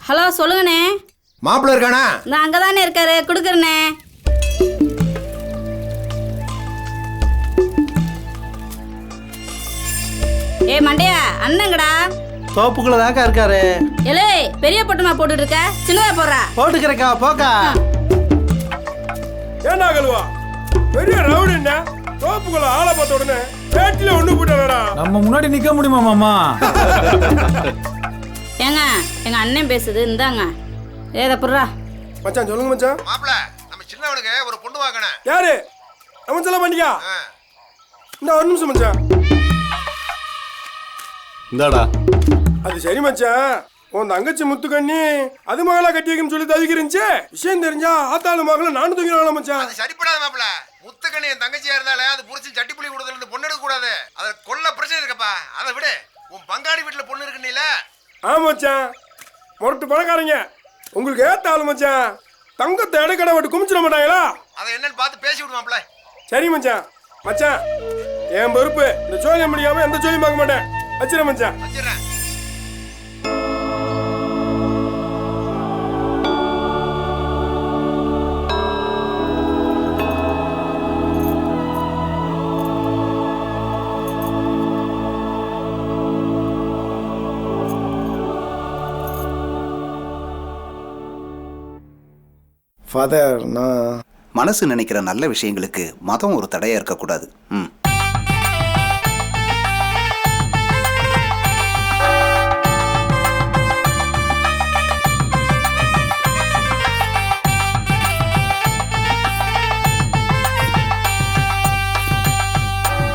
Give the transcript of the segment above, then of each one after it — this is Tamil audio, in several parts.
ஹலோ சொல்லுங்கண்ணே. மாப்பிள்ள இருக்கானா? நான் அங்கே தானே இருக்காரு, கொடுக்குறேண்ணே. ஏ மண்டையா, அண்ணங்கடா தோப்புக்குள்ள தாக்கா இருக்காரு. எலே பெரிய பொட்டுமா போட்டுட்டு இருக்க, சின்னதா போடுறா. போட்டுக்கிறக்கா போக்கா. ஏண்டா கழுவா பெரிய ரவுடி என்ன தோப்புக்குள்ள ஆளை பார்த்த உடனே பேட்டில ஒண்ணு போட்டாடா. நம்ம முன்னாடி நிக்க முடியுமா மாமா? ஏங்க எங்க அண்ணன் பேசுது, இந்தாங்க. ஏத புர்றா மச்சான் சொல்லுங்க மச்சான். மாப்பிள்ள நம்ம சின்னவனுக்கு ஒரு பொண்ணு வாங்கணும். யாரு? அவன் சொல்ல பண்ணிக்கா. இந்த ஒரு நிமிஷம் மச்சான். இந்தாடா. அது சரி மச்சான், உன் தங்கச்சி முத்துக்கண்ணி அது மகளா கட்டி வைக்கணும்னு சொல்லி தவிக்கிறீச்சு. விஷயம் தெரிஞ்சா ஆத்தாளு மகளை நானும் தூக்கினாலும் மச்சான். அது சரிப்படாத மாப்பிள்ள. முத்துக்கண்ணி என் தங்கச்சியா இருந்தாலே அது புரிச்சு சட்டி புளி கொடுத்துல பொண்ணு எடுக்க கூடாது. அத கொல்ல பிரச்சனை இருக்கப்பா. அதை விடு. உன் பங்காளி வீட்டுல பொண்ணு இருக்குன்னீல. ஆமா மச்சான், முரட்டு பணக்காரங்க உங்களுக்கு ஏத்த ஆளு மச்சான். தங்கத்தை இடைக்கடை விட்டு குமிச்சிட மாட்டாங்களா? அதை என்னன்னு பார்த்து பேசி விடு மாப்பிள்ள. சரி மச்சான். மச்சான் என் பொறுப்பு. இந்த சோழியம் முடியாம எந்த சோழியும் பார்க்க மாட்டேன். வச்சிட மச்சான். வச்சிடுறேன். ஃபாதர், நான் மனசு நினைக்கிற நல்ல விஷயங்களுக்கு மதம் ஒரு தடையா இருக்கக்கூடாது.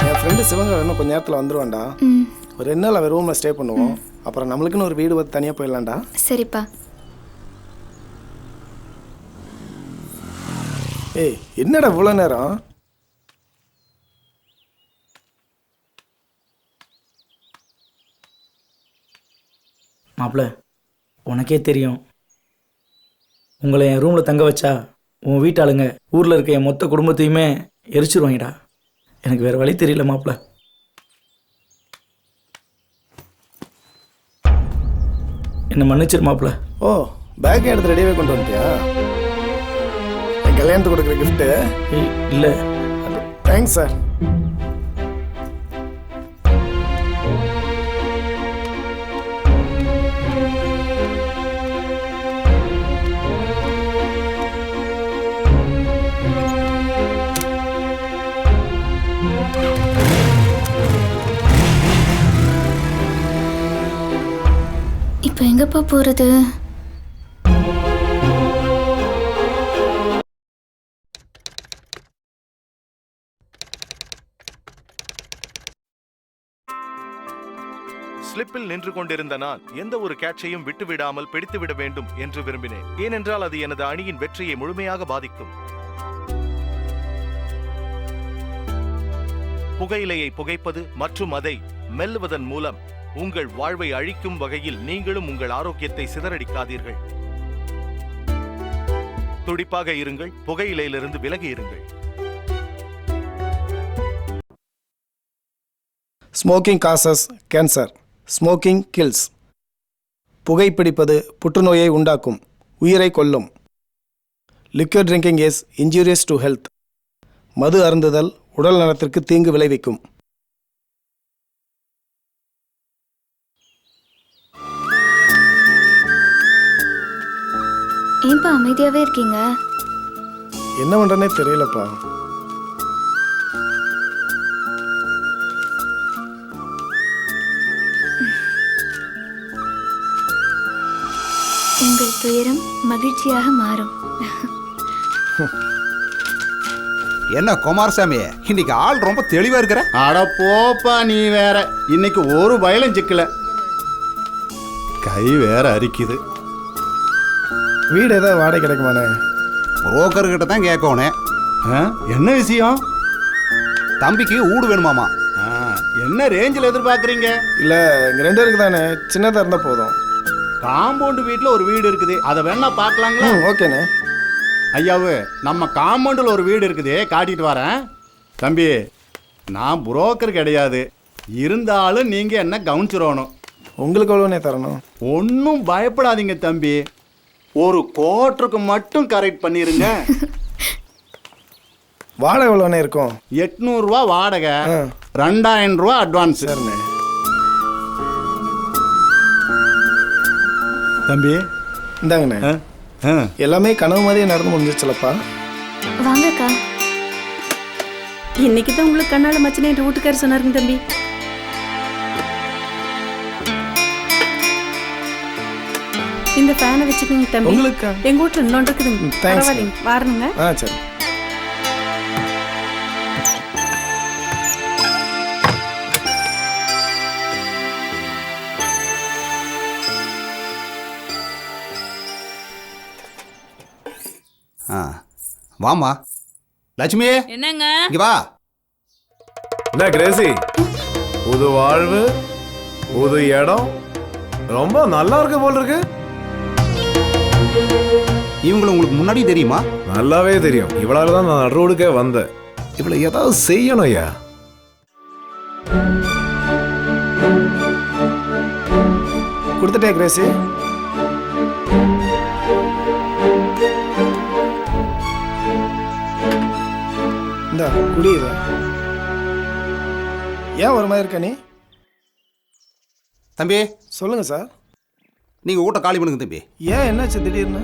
என் ஃப்ரெண்டு சிவங்க இன்னும் கொஞ்சம் நேரத்தில் வந்துடுவான்டா. ஒரு 2 நாள் அவன் ரூமில் ஸ்டே பண்ணுவோம். அப்புறம் நம்மளுக்குன்னு ஒரு வீடு பார்த்து தனியாக போயிடலாம்டா. சரிப்பா. ஏய், என்னடா இவ்வளோ நேரம்? மாப்பிள்ள, உனக்கே தெரியும், உங்களை என் ரூமில் தங்க வச்சா உன் வீட்டாளுங்க ஊரில் இருக்க என் மொத்த குடும்பத்தையுமே எரிச்சிருவாங்கடா. எனக்கு வேறு வழி தெரியல மாப்பிள்ள. என்னை மன்னிச்சிரு மாப்பிள்ள. ஓ, பேக்கை எடுத்து ரெடியாகவே கொண்டு வந்துட்டியா? என் கல்யாணத்துக்கு கொடுக்குற கிஃப்ட்டு? இல்லை. Thanks sir. இப்போ எங்கப்பா போறது? ஸ்லிப்பில் நின்று கொண்டிருந்த நான் எந்த ஒரு கேட்சையும் விட்டுவிடாமல் பிடித்துவிட வேண்டும் என்று விரும்பினேன். ஏனென்றால் அது எனது அணியின் வெற்றியை முழுமையாக பாதிக்கும். புகையிலையை புகைப்பது மற்றும் அதை மெல்லுவதன் மூலம் உங்கள் வாழ்வை அழிக்கும் வகையில் நீங்களும் உங்கள் ஆரோக்கியத்தை சிதறடிக்காதீர்கள். துடிப்பாக இருங்கள், புகையிலையிலிருந்து விலகி இருங்கள். Smoking causes cancer. Smoking kills. புகைப்பிடிப்பது புற்றுநோயை உண்டாக்கும், உயிரை கொல்லும். Liquid drinking is injurious to health. மது அருந்துதல் உடல் நலத்திற்கு தீங்கு விளைவிக்கும். ஏன்பா அமைதியாவே இருக்கீங்க? என்ன பண்றேனே தெரியலப்பா. உங்கள் துயரம் மகிழ்ச்சியாக மாறும். என்ன குமாரசாமி, இன்னைக்கு ஆள் ரொம்ப தெளிவா இருக்கிற. அட போப்பா, நீ வேற. இன்னைக்கு ஒரு பயலும் சிக்கல. கை வேற அரிக்குது. வீடு ஏதாவது வாடகை கிடைக்குமாண்ணே? புரோக்கர்கிட்ட தான் கேட்கணும். என்ன விஷயம்? தம்பிக்கு ஊடு வேணுமாமா. என்ன ரேஞ்சில் எதிர்பார்க்குறீங்க? இல்லை, இங்கே 2 பேருக்கு தானே, சின்னதாக இருந்தால் போதும். காம்பவுண்டு வீட்டில் ஒரு வீடு இருக்குது, அதை வேணா பார்க்கலாங்களா? ஓகேண்ணே. ஐயாவு, நம்ம காம்பவுண்டில் ஒரு வீடு இருக்குது, காட்டிட்டு வரேன். தம்பி, நான் புரோக்கர் கிடையாது, இருந்தாலும் நீங்கள் என்ன கவனிச்சிடணும். உங்களுக்கு எவ்வளோண்ணே தரணும்? ஒன்றும் பயப்படாதீங்க தம்பி, ஒரு கோட்டருக்கு மட்டும் கரெக்ட் பண்ணிருங்க. வாடகை எவ்வளோண்ணே இருக்கும்? 800 ரூபா வாடகை, 2000 ரூபா அட்வான்ஸ். சரிண்ணே. தம்பி இந்தாங்கண்ணே. எல்லாமே கனவு மாதிரியே நடந்து முடிஞ்சிச்சுலப்பா. வாங்கக்கா. இன்னைக்கு தான் உங்களுக்கு கண்ணால மச்சனே என் வீட்டுக்காரர் சொன்னாருங்க தம்பி. இந்த ஃபேனை வச்சுக்கோங்க தம்பி. உங்களுக்கா? எங்க வீட்டுல இன்னொன்று இருக்குதுங்க. தேங்க்ஸ். பரவாயில்லைங்க, வாரணுங்க. சரி. வாமா லட்சுமி, என்னங்க? இங்க வா. என்ன கிரேசி, புது வாழ்வு, புது இடம், ரொம்ப நல்லா இருக்கு போல் இருக்கு. இவங்களை உங்களுக்கு முன்னாடி தெரியுமா? நல்லாவே தெரியும். இவளால தான் நான் ரோடுக்கே வந்தேன். இவளை ஏதாவது செய்யணும் ஐயா. கொடுத்துட்டே கிரேசி. இந்தா குடியில. ஏன் ஒரு மாதிரி இருக்க நீ? தம்பி சொல்லுங்க சார். நீங்க வீட்டை காலி பண்ணுங்க தம்பி. ஏன் என்னாச்சு திடீர்னு?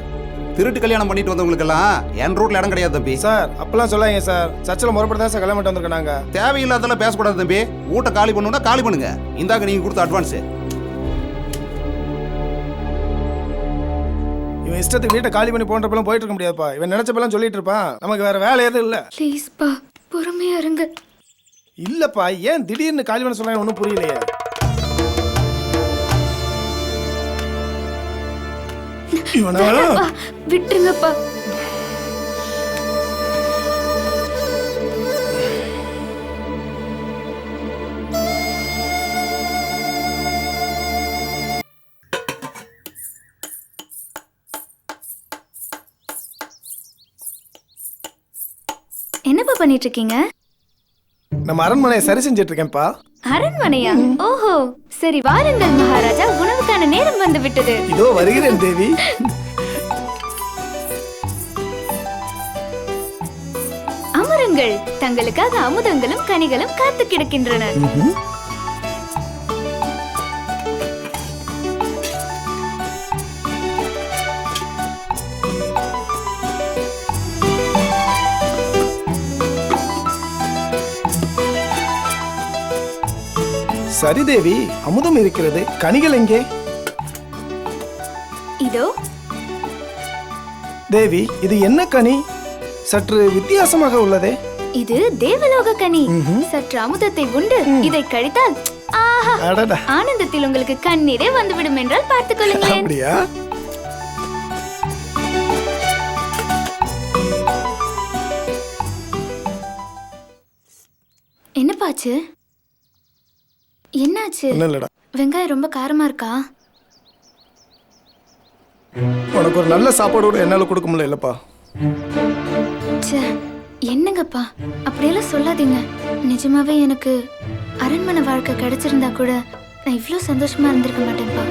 திருட்டு கல்யாணம் பண்ணிட்டு வந்தவங்களுக்கெல்லாம் என் ரூட்ல இடம் கிடையாது தம்பி. சார் அப்பெல்லாம் சொல்லாங்க சார். சர்ச்சில் முறைப்படி தான் சார் கல்யாணம் பண்ணிட்டு வந்திருக்கோம் நாங்க. தேவையில்லாதெல்லாம் பேசக்கூடாது தம்பி. வீட்டை காலி பண்ணுன்னா காலி பண்ணுங்க. இந்தாங்க நீங்க கொடுத்த அட்வான்ஸ். இவன் இஷ்டத்துக்கு வீட்டை காலி பண்ணி போன்றப்பெல்லாம் போயிட்டு இருக்க முடியாதுப்பா. இவன் நினைச்சப்பெல்லாம் சொல்லிட்டு இருப்பான். நமக்கு வேற வேலை எதுவும் இல்லை. ப்ளீஸ்ப்பா, பொறுமையா இருங்க. இல்லப்பா, ஏன் திடீர்னு காலி பண்ண சொன்னா ஒன்றும் புரியலையே. வேணாப்பா, விட்டுருங்கப்பா. என்னப்பா பண்ணிட்டு இருக்கீங்க? நம்ம அரண்மனையை சரி செஞ்சுட்டு இருக்கேன்ப்பா. அரண்மனையா? ஓஹோ, சரி வாருங்கள் மகாராஜா, உணவுக்கான நேரம் வந்து விட்டது. இதோ வருகிறேன் தேவி. அமருங்கள், தங்களுக்காக அமுதங்களும் கனிகளும் காத்து கிடக்கின்றன. சரி தேவி, அமுதம் இருக்கிறது, கனிகள் எங்கே? இதோ. தேவி, இது என்ன கனி? சற்று வித்தியாசமாக உள்ளதே. இது தேவலோக கனி. சற்று அமுதத்தை உண்டு இதை கழித்தால் ஆஹா, அடடா, ஆனந்தத்தில் உங்களுக்கு கண்ணீரே வந்துவிடும் என்றால் பார்த்துக் கொள்ளுங்களேன். அப்படியா? என்னப்பாச்சு? என்னாச்சு? ஒண்ணும் இல்லடா. வெங்காயம் ரொம்ப காரமா இருக்கா? உனக்கு ஒரு நல்ல சாப்பாடு கூட என்னால கொடுக்க முடியல இல்லப்பா. ச்சே, என்னங்கப்பா அப்படியெல்லாம் சொல்லாதீங்க. நிஜமாவே எனக்கு அரண்மனை வாழ்க்கை கிடைச்சிருந்தா கூட நான் இவ்வளோ சந்தோஷமா இருந்திருக்க மாட்டேன்ப்பா.